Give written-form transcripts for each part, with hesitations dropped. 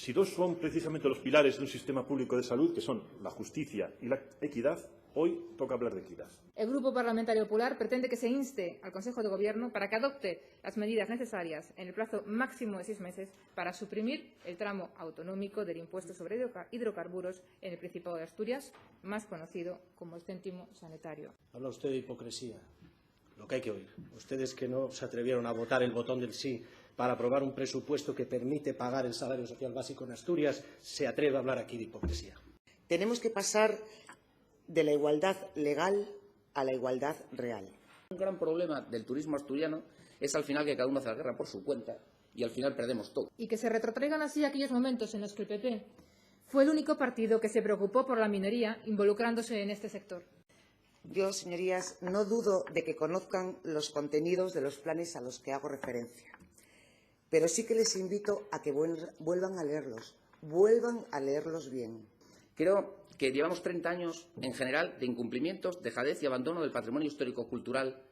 Si dos son precisamente los pilares de un sistema público de salud, que son la justicia y la equidad, hoy toca hablar de equidad. El Grupo Parlamentario Popular pretende que se inste al Consejo de Gobierno para que adopte las medidas necesarias en el plazo máximo de 6 meses para suprimir el tramo autonómico del impuesto sobre hidrocarburos en el Principado de Asturias, más conocido como el céntimo sanitario. Habla usted de hipocresía, lo que hay que oír. Ustedes que no se atrevieron a votar el botón del sí para aprobar un presupuesto que permite pagar el salario social básico en Asturias, se atreve a hablar aquí de hipocresía. Tenemos que pasar de la igualdad legal a la igualdad real. Un gran problema del turismo asturiano es al final que cada uno hace la guerra por su cuenta y al final perdemos todo. Y que se retrotraigan así aquellos momentos en los que el PP fue el único partido que se preocupó por la minoría involucrándose en este sector. Yo, señorías, no dudo de que conozcan los contenidos de los planes a los que hago referencia, pero sí que les invito a que vuelvan a leerlos bien. Creo que llevamos 30 años, en general, de incumplimientos, dejadez y abandono del patrimonio histórico-cultural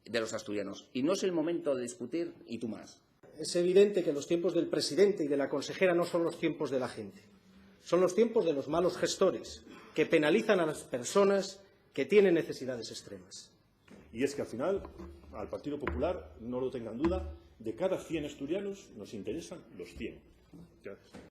de los asturianos. Y no es el momento de discutir y tú más. Es evidente que los tiempos del presidente y de la consejera no son los tiempos de la gente. Son los tiempos de los malos gestores, que penalizan a las personas que tienen necesidades extremas. Y es que al final, al Partido Popular, no lo tengan duda, de cada 100 asturianos nos interesan los 100. Gracias.